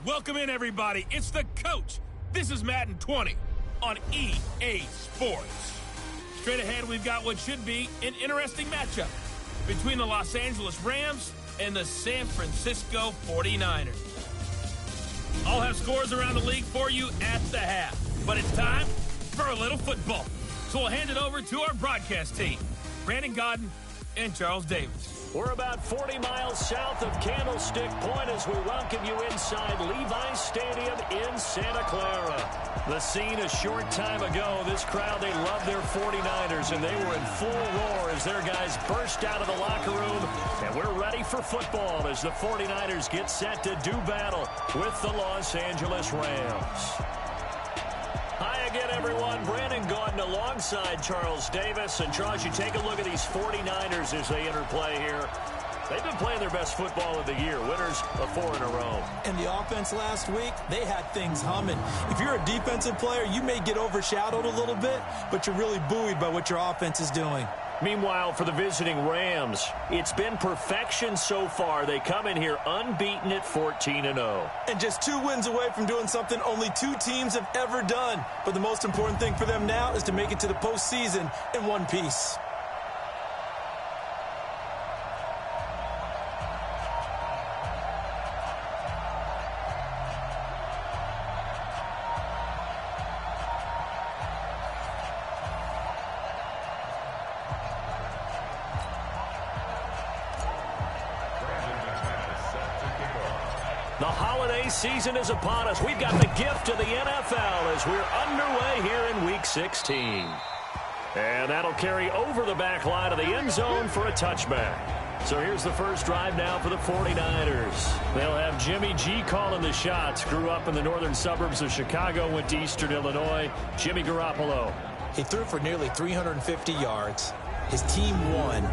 Welcome in, everybody. It's the coach. This is Madden 20 on EA Sports. Straight ahead, we've got what should be an interesting matchup between the Los Angeles Rams and the San Francisco 49ers. I'll have scores around the league for you at the half. But it's time for a little football. So we'll hand it over to our broadcast team, Brandon Godden and Charles Davis. We're about 40 miles south of Candlestick Point as we welcome you inside Levi's Stadium in Santa Clara. The scene a short time ago, this crowd, they love their 49ers, and they were in full roar as their guys burst out of the locker room. And we're ready for football as the 49ers get set to do battle with the Los Angeles Rams. Hi again, everyone. Brandon Gaudin alongside Charles Davis. And, Charles, you take a look at these 49ers as they enter play here. They've been playing their best football of the year. Winners of 4 in a row. And the offense last week, they had things humming. If you're a defensive player, you may get overshadowed a little bit, but you're really buoyed by what your offense is doing. Meanwhile, for the visiting Rams, it's been perfection so far. They come in here unbeaten at 14-0. And just 2 wins away from doing something only 2 teams have ever done. But the most important thing for them now is to make it to the postseason in one piece. The holiday season is upon us. We've got the gift of the NFL as we're underway here in Week 16. And that'll carry over the back line of the end zone for a touchback. So here's the first drive now for the 49ers. They'll have Jimmy G calling the shots. Grew up in the northern suburbs of Chicago, went to Eastern Illinois. Jimmy Garoppolo. He threw for nearly 350 yards. His team won.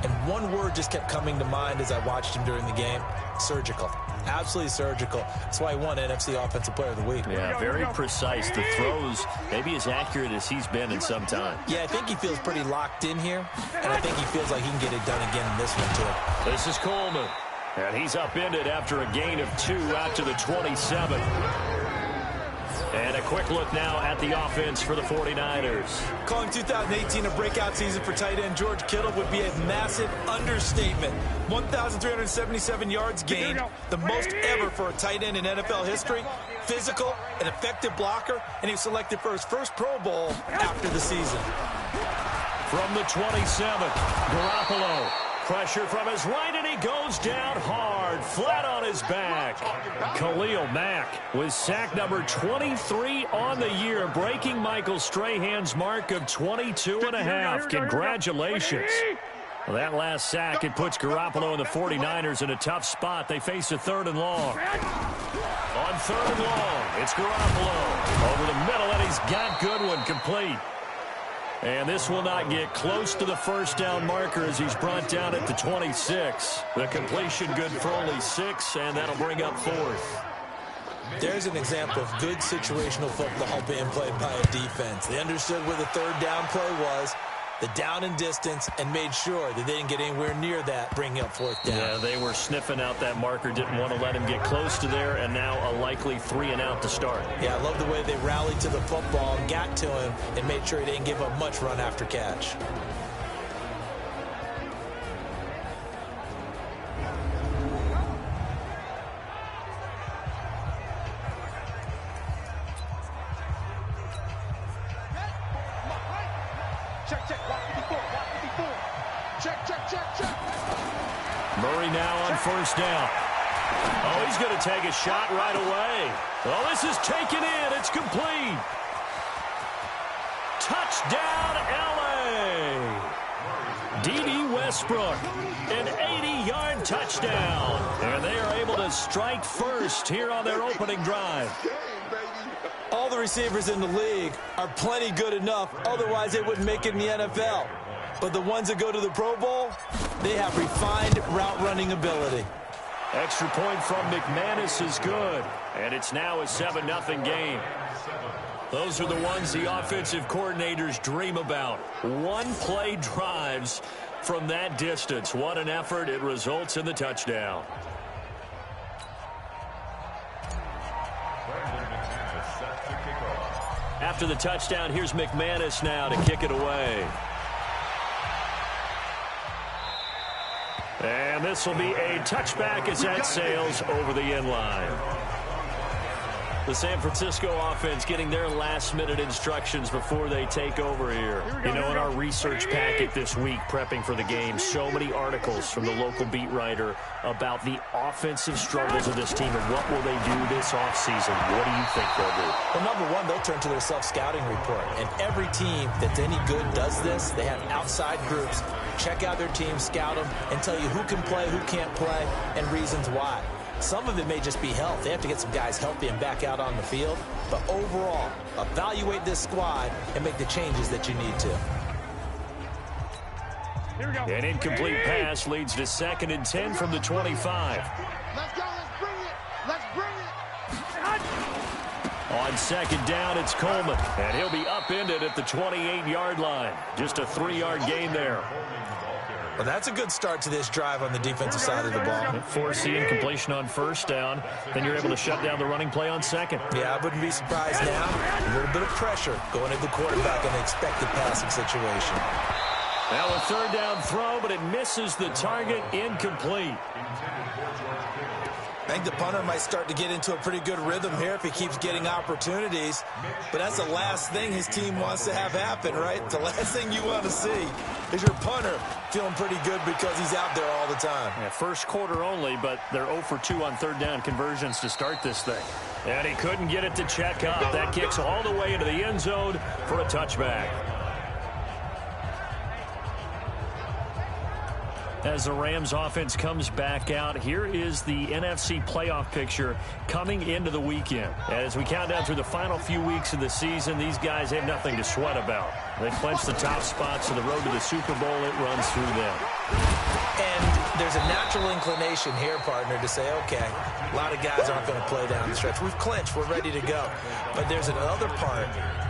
And one word just kept coming to mind as I watched him during the game. Surgical. Absolutely surgical. That's why he won NFC Offensive Player of the Week. Yeah, very precise. The throws maybe as accurate as he's been in some time. Yeah, I think he feels pretty locked in here, and I think he feels like he can get it done again in this one, too. This is Coleman, and he's upended after a gain of 2 out to the 27. And a quick look now at the offense for the 49ers. Calling 2018 a breakout season for tight end George Kittle would be a massive understatement. 1,377 yards gained, the most ever for a tight end in NFL history. Physical, an effective blocker, and he was selected for his first Pro Bowl after the season. From the 27, Garoppolo. Pressure from his right, and he goes down hard, flat on his back. Khalil Mack with sack number 23 on the year, breaking Michael Strahan's mark of 22.5. Congratulations. Well, that last sack, it puts Garoppolo and the 49ers in a tough spot. They face a 3rd and long. On 3rd and long, it's Garoppolo. Over the middle, and he's got Goodwin complete. And this will not get close to the first down marker as he's brought down at the 26. The completion good for only 6, and that'll bring up 4th. There's an example of good situational football being played by a defense. They understood where the 3rd down play was, the down and distance, and made sure that they didn't get anywhere near that, bringing up 4th down. Yeah, they were sniffing out that marker, didn't want to let him get close to there, and now a likely 3 and out to start. Yeah, I love the way they rallied to the football and got to him and made sure he didn't give up much run after catch. Murray now on 1st down. Oh, he's going to take a shot right away. Oh, this is taken in. It's complete. Touchdown, L.A. D.D. Westbrook, an 80-yard touchdown. And they are able to strike first here on their opening drive. All the receivers in the league are plenty good enough. Otherwise, they wouldn't make it in the NFL. But the ones that go to the Pro Bowl, they have refined route running ability. Extra point from McManus is good. And it's now a 7-0 game. Those are the ones the offensive coordinators dream about. One-play drives from that distance. What an effort. It results in the touchdown. After the touchdown, here's McManus now to kick it away. And this will be a touchback as that sails over the end line. The San Francisco offense getting their last-minute instructions before they take over here. You know, in our research packet this week, prepping for the game, so many articles from the local beat writer about the offensive struggles of this team and what will they do this offseason. What do you think they'll do? Well, number one, they'll turn to their self-scouting report. And every team that's any good does this. They have outside groups. Check out their team, scout them, and tell you who can play, who can't play, and reasons why. Some of it may just be health. They have to get some guys healthy and back out on the field. But overall, evaluate this squad and make the changes that you need to. Here we go. An incomplete pass leads to 2nd and 10 from the 25. Let's go. Let's bring it. Let's bring it. On 2nd down, it's Coleman. And he'll be upended at the 28-yard line. Just a 3-yard gain there. Well, that's a good start to this drive on the defensive side of the ball. Forcing completion on 1st down. Then you're able to shut down the running play on 2nd. Yeah, I wouldn't be surprised now. A little bit of pressure going at the quarterback in an expected passing situation. Now a 3rd down throw, but it misses the target, incomplete. I think the punter might start to get into a pretty good rhythm here if he keeps getting opportunities. But that's the last thing his team wants to have happen, right? The last thing you want to see is your punter feeling pretty good because he's out there all the time. Yeah, first quarter only, but they're 0 for 2 on 3rd down conversions to start this thing. And he couldn't get it to check up. That kicks all the way into the end zone for a touchback. As the Rams offense comes back out, here is the NFC playoff picture coming into the weekend. As we count down through the final few weeks of the season, these guys have nothing to sweat about. They clinch the top spots to the road to the Super Bowl. It runs through them. And there's a natural inclination here, partner, to say, okay, a lot of guys aren't going to play down the stretch. We've clinched. We're ready to go. But there's another part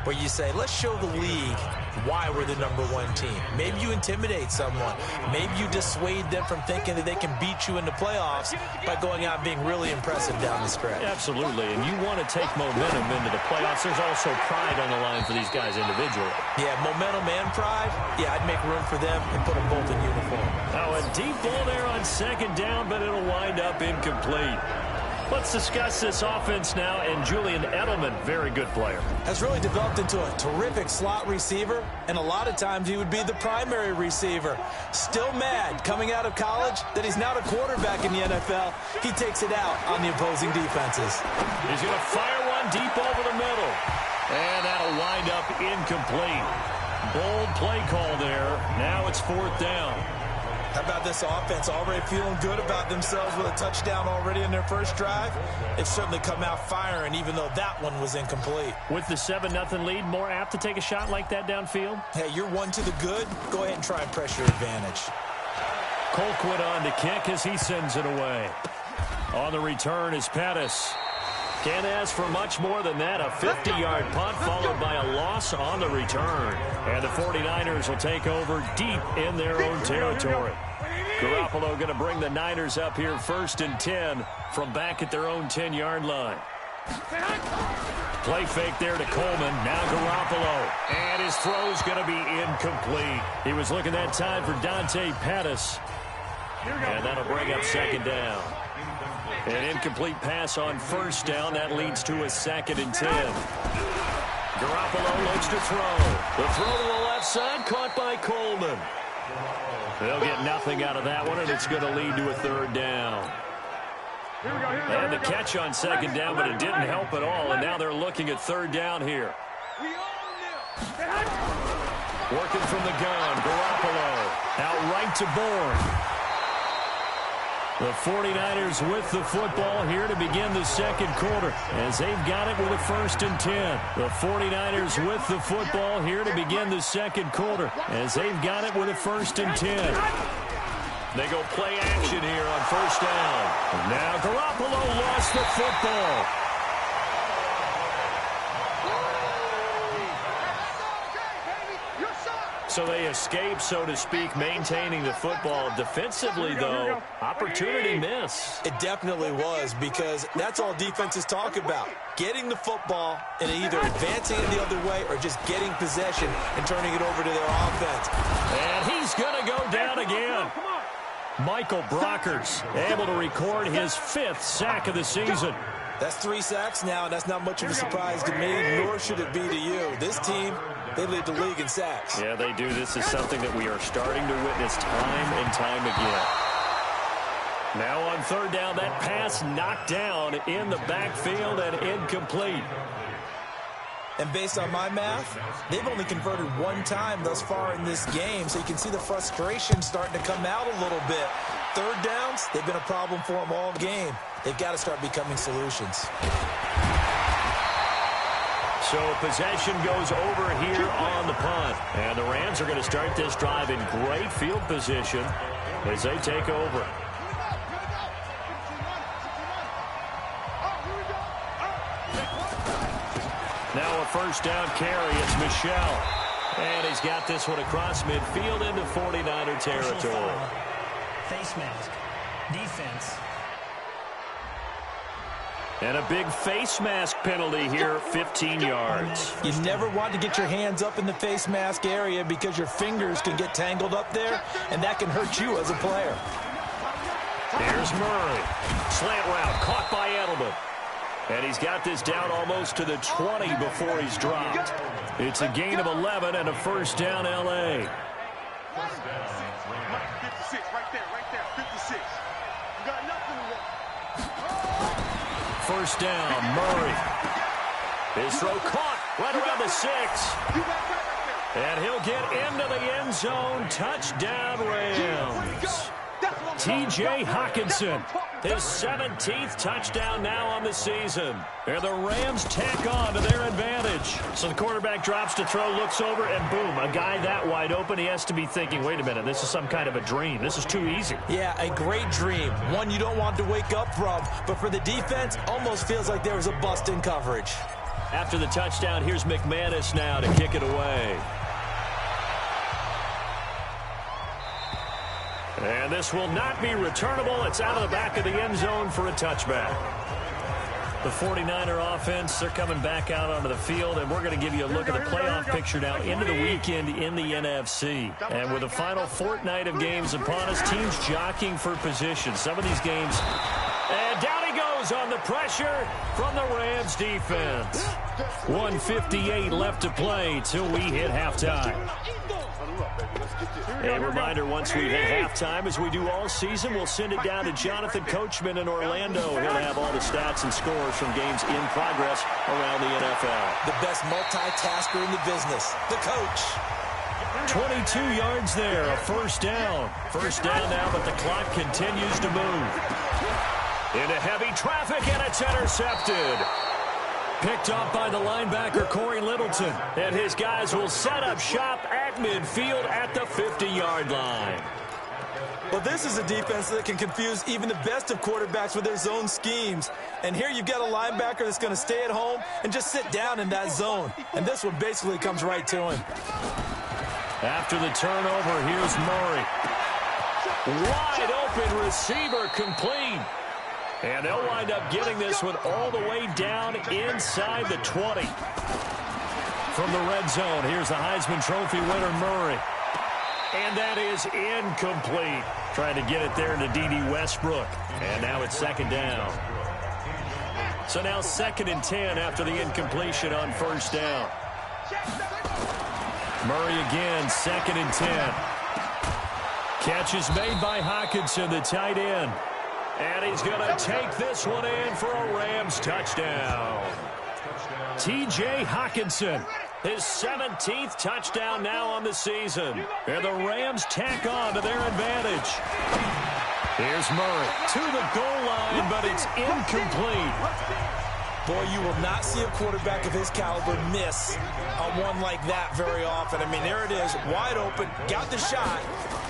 where you say, let's show the league why we're the #1 team. Maybe you intimidate someone. Maybe you dissuade them from thinking that they can beat you in the playoffs by going out and being really impressive down the stretch. Absolutely, and you want to take momentum into the playoffs. There's also pride on the line for these guys individually. Yeah, momentum and pride. Yeah, I'd make room for them and put them both in uniform. Now a deep ball there on 2nd down, but it'll wind up incomplete. Let's discuss this offense now, and Julian Edelman, very good player. Has really developed into a terrific slot receiver, and a lot of times he would be the primary receiver. Still mad coming out of college that he's not a quarterback in the NFL. He takes it out on the opposing defenses. He's going to fire one deep over the middle, and that'll wind up incomplete. Bold play call there. Now it's 4th down. How about this offense already feeling good about themselves with a touchdown already in their first drive? They've certainly come out firing, even though that one was incomplete. With the 7-0 lead, more apt to take a shot like that downfield? Hey, you're one to the good. Go ahead and try and press your advantage. Colquitt on to kick as he sends it away. On the return is Pettis. Can't ask for much more than that. A 50-yard punt followed by a loss on the return. And the 49ers will take over deep in their own territory. Garoppolo going to bring the Niners up here 1st and 10 from back at their own 10-yard line. Play fake there to Coleman. Now Garoppolo. And his throw's going to be incomplete. He was looking that time for Dante Pettis. And that'll bring up 2nd down. An incomplete pass on 1st down. That leads to a 2nd and 10. Garoppolo looks to throw. The throw to the left side, caught by Coleman. They'll get nothing out of that one, and it's going to lead to a 3rd down. And the catch on 2nd down, but it didn't help at all, and now they're looking at 3rd down here. Working from the gun, Garoppolo. Out right to Bourne. The 49ers with the football here to begin the 2nd quarter as they've got it with a 1st and 10. The 49ers with the football here to begin the 2nd quarter as they've got it with a 1st and 10. They go play action here on 1st down. Now Garoppolo lost the football. So they escape, so to speak, maintaining the football. Defensively, though, opportunity miss. It definitely was, because that's all defenses talk about. Getting the football and either advancing it the other way or just getting possession and turning it over to their offense. And he's going to go down again. Michael Brockers able to record his 5th sack of the season. That's 3 sacks now, and that's not much of a surprise to me, nor should it be to you. This team, they lead the league in sacks. Yeah, they do. This is something that we are starting to witness time and time again. Now on 3rd down, that pass knocked down in the backfield and incomplete. And based on my math, they've only converted 1 time thus far in this game, so you can see the frustration starting to come out a little bit. 3rd downs, they've been a problem for them all game. They've got to start becoming solutions. So possession goes over here on the punt. And the Rams are going to start this drive in great field position as they take over. Now a 1st down carry. It's Michel. And he's got this one across midfield into 49er territory. Face mask. Defense. And a big face mask penalty here, 15 yards. You never want to get your hands up in the face mask area because your fingers can get tangled up there, and that can hurt you as a player. Here's Murray. Slant route caught by Edelman. And he's got this down almost to the 20 before he's dropped. It's a gain of 11 and a 1st down, L.A. 56, right there, 56. You got nothing to work. 1st down, Murray. His throw caught right around the 6. And he'll get into the end zone. Touchdown, Rams. T.J. Hockenson, his 17th touchdown now on the season. And the Rams tack on to their advantage. So the quarterback drops to throw, looks over, and boom, a guy that wide open, he has to be thinking, wait a minute, this is some kind of a dream. This is too easy. Yeah, a great dream. One you don't want to wake up from. But for the defense, almost feels like there was a bust in coverage. After the touchdown, here's McManus now to kick it away. And this will not be returnable. It's out of the back of the end zone for a touchback. The 49er offense, they're coming back out onto the field, and we're going to give you a look at the playoff picture now into the weekend in the NFC. And with the final fortnight of games upon us, teams jockeying for position. Some of these games, and down he goes on the pressure from the Rams defense. 1:58 left to play till we hit halftime. A reminder, once we hit halftime, as we do all season, we'll send it down to Jonathan Coachman in Orlando. He'll have all the stats and scores from games in progress around the NFL. The best multitasker in the business, the coach. 22 yards there, a 1st down. 1st down now, but the clock continues to move. Into heavy traffic, and it's intercepted. Picked up by the linebacker, Corey Littleton. And his guys will set up shop at midfield at the 50-yard line. Well, this is a defense that can confuse even the best of quarterbacks with their zone schemes. And here you've got a linebacker that's going to stay at home and just sit down in that zone. And this one basically comes right to him. After the turnover, here's Murray. Wide open receiver, complete. And they'll wind up getting this one all the way down inside the 20. From the red zone, here's the Heisman Trophy winner, Murray. And that is incomplete. Trying to get it there to D.D. Westbrook. And now it's 2nd down. So now 2nd and 10 after the incompletion on 1st down. Murray again, 2nd and 10. Catch is made by Hockenson, the tight end. And he's going to take this one in for a Rams touchdown. T.J. Hockenson, his 17th touchdown now on the season. And the Rams tack on to their advantage. Here's Murray to the goal line, but it's incomplete. Boy, you will not see a quarterback of his caliber miss on one like that very often. I mean, there it is, wide open, got the shot,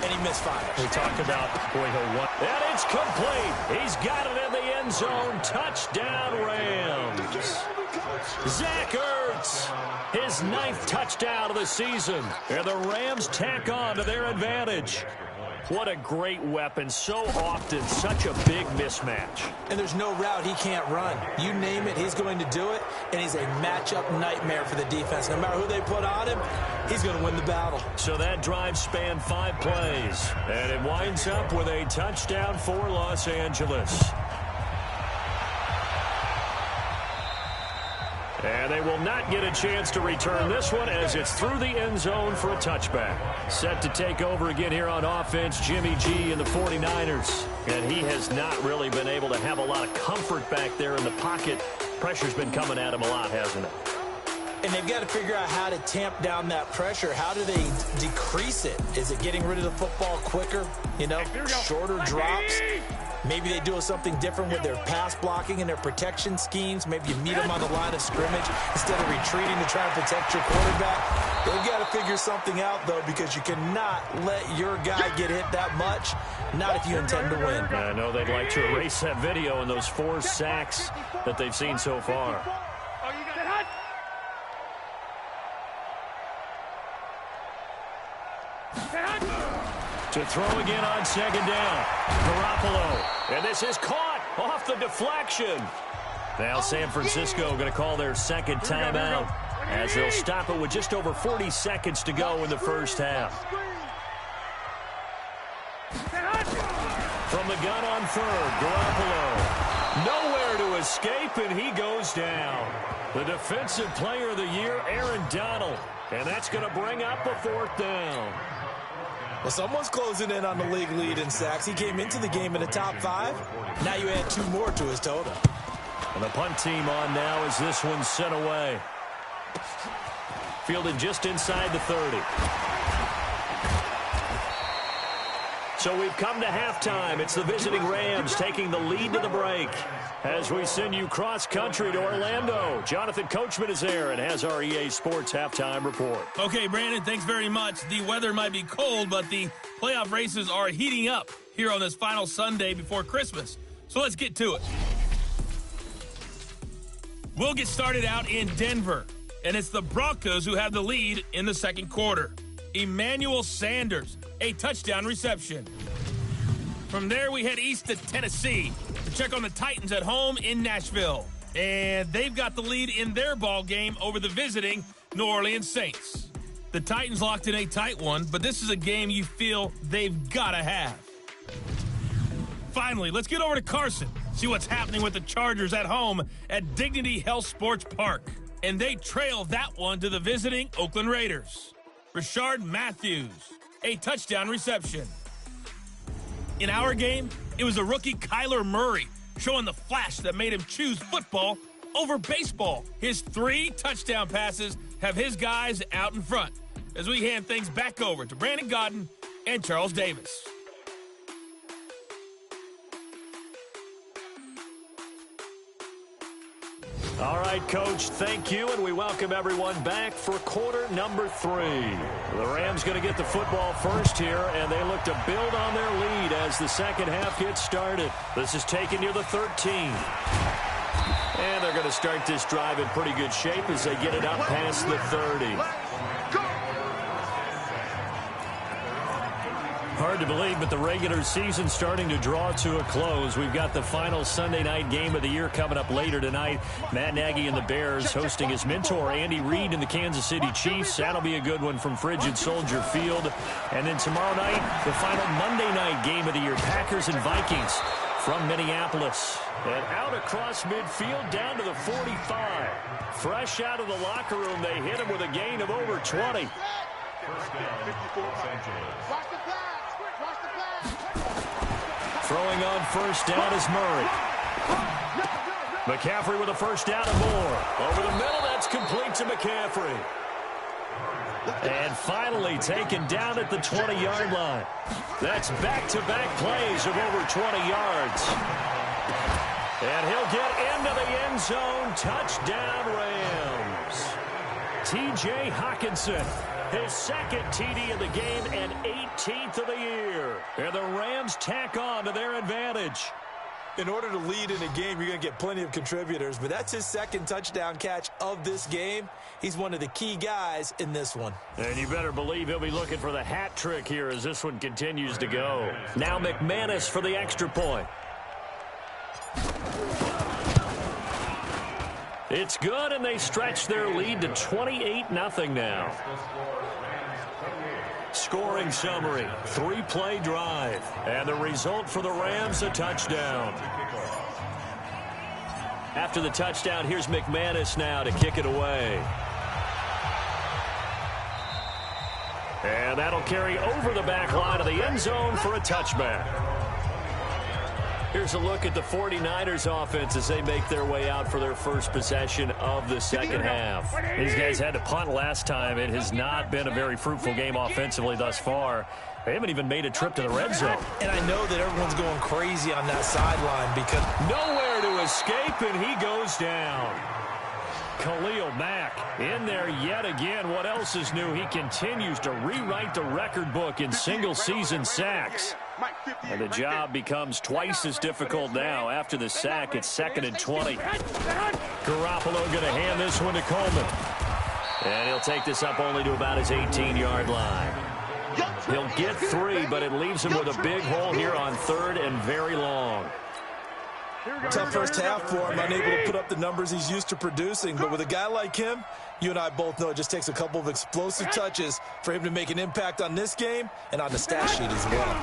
and he misfires. We talk about, boy, he'll want. And it's complete. He's got it in the end zone. Touchdown, Rams. Zach Ertz, his 9th touchdown of the season. And the Rams tack on to their advantage. What a great weapon. So often, such a big mismatch. And there's no route he can't run. You name it, he's going to do it. And he's a matchup nightmare for the defense. No matter who they put on him, he's going to win the battle. So that drive spanned 5 plays. And it winds up with a touchdown for Los Angeles. And they will not get a chance to return this one as it's through the end zone for a touchback. Set to take over again here on offense, Jimmy G and the 49ers. And he has not really been able to have a lot of comfort back there in the pocket. Pressure's been coming at him a lot, hasn't it? And they've got to figure out how to tamp down that pressure. How do they decrease it? Is it getting rid of the football quicker? You know, shorter drops? Maybe they do something different with their pass blocking and their protection schemes. Maybe you meet them on the line of scrimmage instead of retreating to try and protect your quarterback. They've got to figure something out, though, because you cannot let your guy get hit that much, not if you intend to win. I know they'd like to erase that video and those 4 sacks that they've seen so far. To throw again on 2nd down. Garoppolo. And this is caught off the deflection. Now San Francisco going to call their 2nd timeout as they'll stop it with just over 40 seconds to go in the first half. From the gun on 3rd, Garoppolo. Nowhere to escape, and he goes down. The defensive player of the year, Aaron Donald. And that's going to bring up a 4th down. Well, someone's closing in on the league lead in sacks. He came into the game in the top 5. Now you add 2 more to his total. And the punt team on now as this one's sent away. Fielded just inside the 30. So we've come to halftime. It's the visiting Rams taking the lead to the break. As we send you cross-country to Orlando, Jonathan Coachman is there and has our EA Sports halftime report. Okay, Brandon, thanks very much. The weather might be cold, but the playoff races are heating up here on this final Sunday before Christmas. So let's get to it. We'll get started out in Denver, and it's the Broncos who have the lead in the 2nd quarter. Emmanuel Sanders, a touchdown reception. From there, we head east to Tennessee to check on the Titans at home in Nashville. And they've got the lead in their ball game over the visiting New Orleans Saints. The Titans locked in a tight one, but this is a game you feel they've got to have. Finally, let's get over to Carson, see what's happening with the Chargers at home at Dignity Health Sports Park. And they trail that one to the visiting Oakland Raiders. Rashard Matthews, a touchdown reception. In our game, it was a rookie Kyler Murray showing the flash that made him choose football over baseball. His 3 touchdown passes have his guys out in front as we hand things back over to Brandon Godden and Charles Davis. All right, Coach, thank you, and we welcome everyone back for quarter number 3. The Rams going to get the football first here, and they look to build on their lead as the second half gets started. This is taken near the 13. And they're going to start this drive in pretty good shape as they get it up past the 30. Hard to believe, but the regular season starting to draw to a close. We've got the final Sunday night game of the year coming up later tonight. Matt Nagy and the Bears hosting his mentor, Andy Reid, and the Kansas City Chiefs. That'll be a good one from Frigid Soldier Field. And then tomorrow night, the final Monday night game of the year, Packers and Vikings from Minneapolis. And out across midfield down to the 45. Fresh out of the locker room, they hit him with a gain of over 20. Throwing on first down is Murray. McCaffrey with a first down and more. Over the middle, that's complete to McCaffrey. And finally taken down at the 20-yard line. That's back-to-back plays of over 20 yards. And he'll get into the end zone. Touchdown, Rams. T.J. Hockenson. His second TD of the game and 18th of the year. And the Rams tack on to their advantage. In order to lead in a game, you're going to get plenty of contributors, but that's his second touchdown catch of this game. He's one of the key guys in this one. And you better believe he'll be looking for the hat trick here as this one continues to go. Now McManus for the extra point. It's good, and they stretch their lead to 28-0 now. Scoring summary, 3-play drive. And the result for the Rams, a touchdown. After the touchdown, here's McManus now to kick it away. And that'll carry over the back line of the end zone for a touchback. Here's a look at the 49ers offense as they make their way out for their first possession of the second half. These guys had to punt last time. It has not been a very fruitful game offensively thus far. They haven't even made a trip to the red zone. And I know that everyone's going crazy on that sideline because nowhere to escape, and he goes down. Khalil Mack in there yet again. What else is new? He continues to rewrite the record book in single-season sacks. And the job becomes twice as difficult now. After the sack, it's 2nd and 20. Garoppolo going to hand this one to Coleman. And he'll take this up only to about his 18-yard line. He'll get 3, but it leaves him with a big hole here on 3rd and very long. Tough first half for him, unable to put up the numbers he's used to producing. But with a guy like him, you and I both know it just takes a couple of explosive touches for him to make an impact on this game and on the stat sheet as well.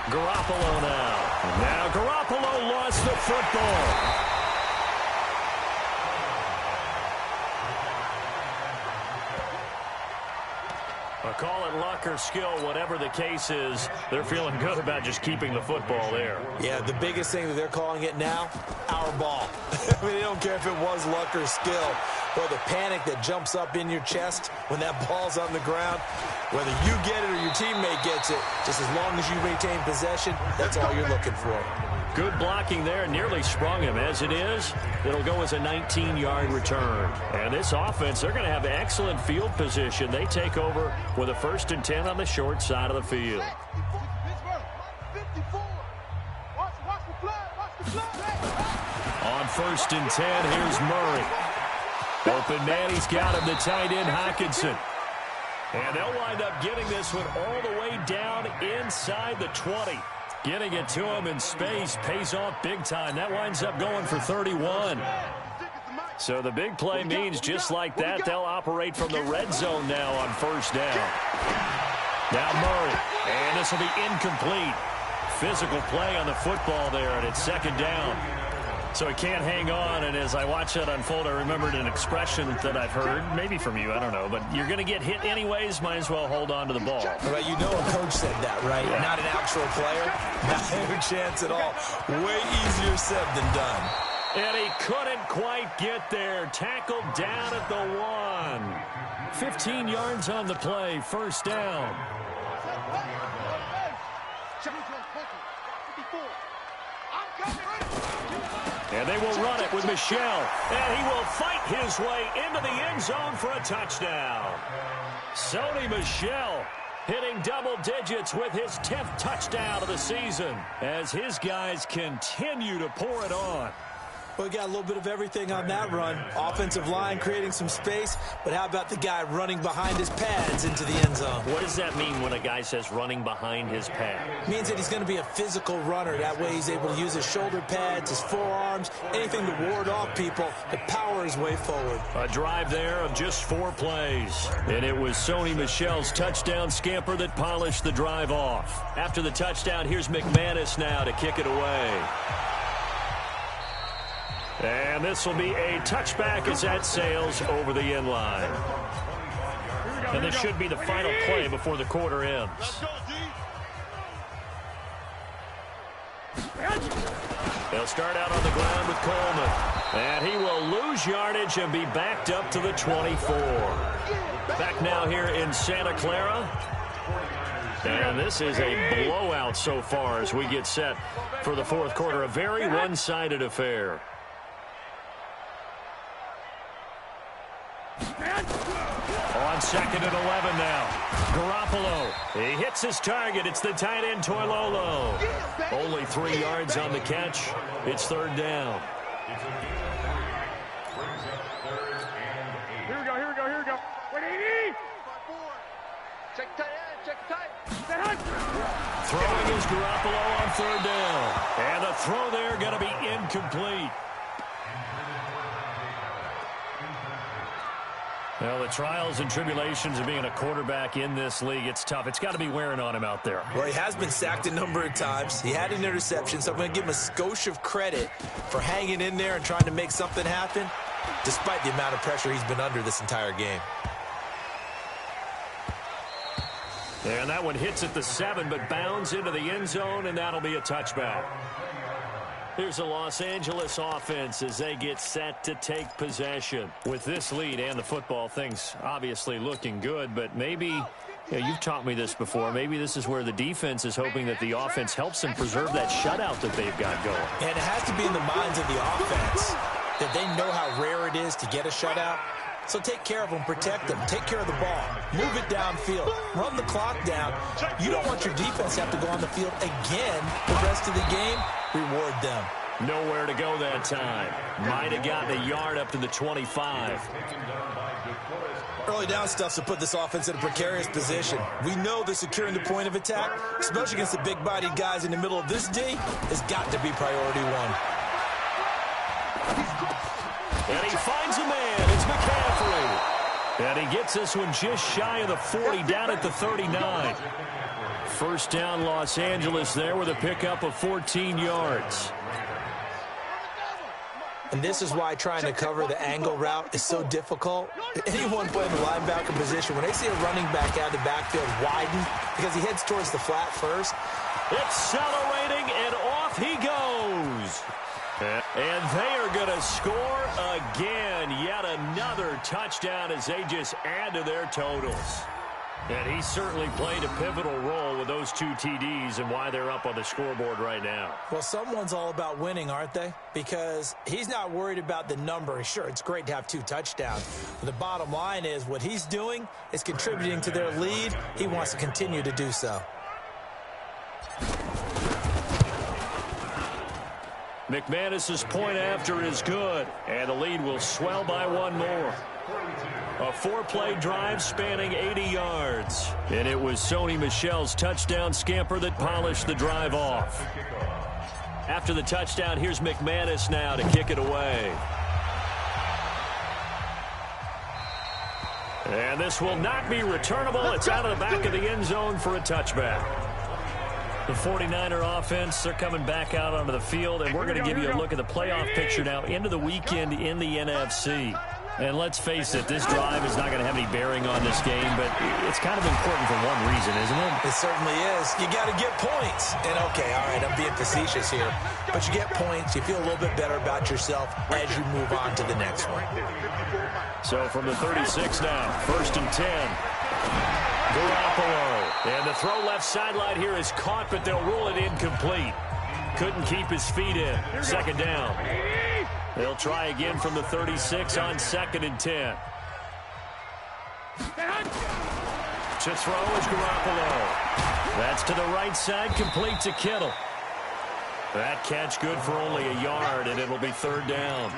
Garoppolo now. Now Garoppolo lost the football. Call it luck or skill, whatever the case is, they're feeling good about just keeping the football there. Yeah, the biggest thing that they're calling it now, our ball. I mean, they don't care if it was luck or skill, or the panic that jumps up in your chest when that ball's on the ground. Whether you get it or your teammate gets it, just as long as you maintain possession, that's all you're looking for. Good blocking there, nearly sprung him. As it is, it'll go as a 19-yard return. And this offense, they're going to have excellent field position. They take over with a 1st and 10 on the short side of the field. On 1st and 10, here's Murray. Open man, he's got him, the tight end, Hockenson. And they'll wind up getting this one all the way down inside the 20. Getting it to him in space pays off big time. That winds up going for 31. So the big play means just like that, they'll operate from the red zone now on 1st down. Now Murray, and this will be incomplete. Physical play on the football there, and it's 2nd down. So he can't hang on, and as I watch that unfold, I remembered an expression that I've heard, maybe from you, I don't know, but you're going to get hit anyways, might as well hold on to the ball. Right, you know a coach said that, right? Yeah. Not an actual player. Not a chance at all. Way easier said than done. And he couldn't quite get there. Tackled down at the 1. 15 yards on the play, 1st down. And they will run it with Michel. And he will fight his way into the end zone for a touchdown. Sony Michel hitting double digits with his 10th touchdown of the season as his guys continue to pour it on. Well, we got a little bit of everything on that run. Offensive line creating some space, but how about the guy running behind his pads into the end zone? What does that mean when a guy says running behind his pad? It means that he's going to be a physical runner. That way he's able to use his shoulder pads, his forearms, anything to ward off people to power his way forward. A drive there of just 4 plays. And it was Sony Michel's touchdown scamper that polished the drive off. After the touchdown, here's McManus now to kick it away. And this will be a touchback as that sails over the end line. And this should be the final play before the quarter ends. They'll start out on the ground with Coleman. And he will lose yardage and be backed up to the 24. Back now here in Santa Clara. And this is a blowout so far as we get set for the 4th quarter. A very one-sided affair. On 2nd and 11 now. Garoppolo, he hits his target. It's the tight end, Toilolo. Only 3 yards on the catch. It's 3rd down. Here we go. 180. Check tight end, check tight. Throwing is Garoppolo on 3rd down. And the throw there going to be incomplete. Well, the trials and tribulations of being a quarterback in this league, it's tough. It's got to be wearing on him out there. Well, he has been sacked a number of times. He had an interception, so I'm going to give him a skosh of credit for hanging in there and trying to make something happen, despite the amount of pressure he's been under this entire game. And that one hits at the 7, but bounds into the end zone, and that'll be a touchback. Here's the Los Angeles offense as they get set to take possession. With this lead and the football, things obviously looking good, but maybe, you've taught me this before, maybe this is where the defense is hoping that the offense helps them preserve that shutout that they've got going. And it has to be in the minds of the offense that they know how rare it is to get a shutout. So take care of them, protect them, take care of the ball, move it downfield, run the clock down. You don't want your defense to have to go on the field again the rest of the game. Reward them. Nowhere to go that time. Might have gotten a yard up to the 25. Early down stuff to put this offense in a precarious position. We know that securing the point of attack, especially against the big-bodied guys in the middle of this D, has got to be priority one. And he finds a man. It's McCaffrey. And he gets this one just shy of the 40, down at the 39. First down, Los Angeles there with a pickup of 14 yards. And this is why trying to cover the angle route is so difficult. Anyone playing the linebacker position, when they see a running back out of the backfield widen because he heads towards the flat first. Accelerating, and off he goes. And they are going to score again. Yet another touchdown as they just add to their totals. And he certainly played a pivotal role with those 2 TDs and why they're up on the scoreboard right now. Well, someone's all about winning, aren't they? Because he's not worried about the number. Sure, it's great to have 2 touchdowns. But the bottom line is what he's doing is contributing to their lead. He wants to continue to do so. McManus's point after is good, and the lead will swell by 1 more. A 4-play drive spanning 80 yards. And it was Sony Michel's touchdown scamper that polished the drive off. After the touchdown, here's McManus now to kick it away. And this will not be returnable. It's out of the back of the end zone for a touchback. The 49er offense, they're coming back out onto the field, and we're going to give you a look at the playoff picture now into the weekend in the NFC. And let's face it, this drive is not going to have any bearing on this game, but it's kind of important for one reason, isn't it? It certainly is. You got to get points. And, okay, all right, I'm being facetious here. But you get points, you feel a little bit better about yourself as you move on to the next one. So from the 36 now, 1st and 10. Garoppolo. And the throw left sideline here is caught, but they'll rule it incomplete. Couldn't keep his feet in. 2nd down. They'll try again from the 36 on 2nd and 10. To throw is Garoppolo. That's to the right side, complete to Kittle. That catch good for only a yard, and it'll be 3rd down.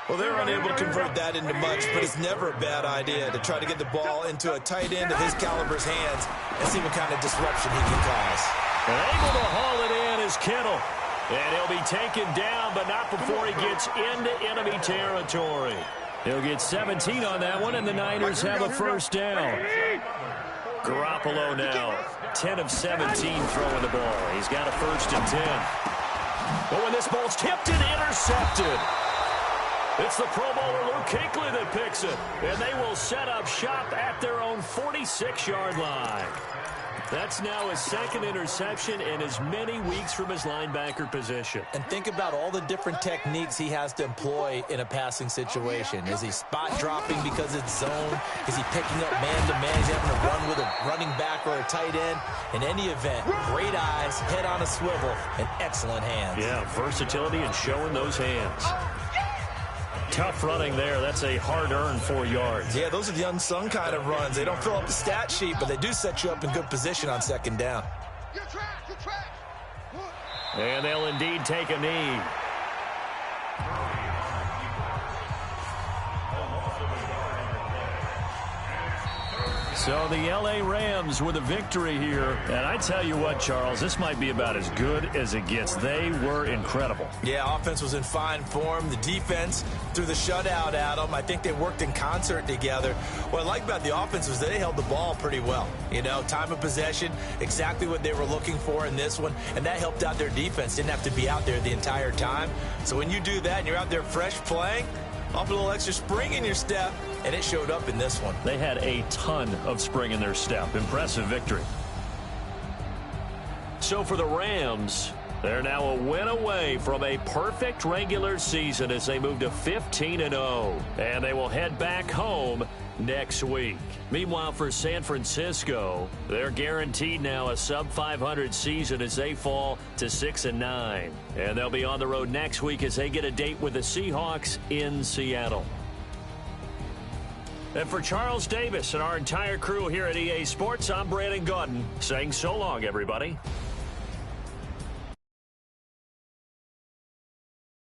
Well, they're unable to convert that into much, but it's never a bad idea to try to get the ball into a tight end of his caliber's hands and see what kind of disruption he can cause. And able to haul it in is Kittle. And he'll be taken down, but not before he gets into enemy territory. He'll get 17 on that one, and the Niners have a 1st down. Garoppolo now, 10 of 17 throwing the ball. He's got a 1st and 10. But when this ball's tipped and intercepted, it's the Pro Bowler Luke Kuechly that picks it. And they will set up shop at their own 46-yard line. That's now his 2nd interception in as many weeks from his linebacker position. And think about all the different techniques he has to employ in a passing situation. Is he spot dropping because it's zone? Is he picking up man-to-man? Is he having to run with a running back or a tight end? In any event, great eyes, head on a swivel, and excellent hands. Yeah, versatility and showing those hands. Tough running there. That's a hard-earned 4 yards. Yeah, those are the unsung kind of runs. They don't fill up the stat sheet, but they do set you up in good position on second down. And they'll indeed take a knee. So the L.A. Rams with a victory here. And I tell you what, Charles, this might be about as good as it gets. They were incredible. Yeah, offense was in fine form. The defense threw the shutout at them. I think they worked in concert together. What I like about the offense was they held the ball pretty well. You know, time of possession, exactly what they were looking for in this one. And that helped out their defense. Didn't have to be out there the entire time. So when you do that and you're out there fresh playing, off a little extra spring in your step, and it showed up in this one. They had a ton of spring in their step. Impressive victory. So for the Rams, they're now a win away from a perfect regular season as they move to 15-0. And they will head back home next week. Meanwhile, for San Francisco, they're guaranteed now a sub-500 season as they fall to 6-9. And they'll be on the road next week as they get a date with the Seahawks in Seattle. And for Charles Davis and our entire crew here at EA Sports, I'm Brandon Gaudin saying so long, everybody.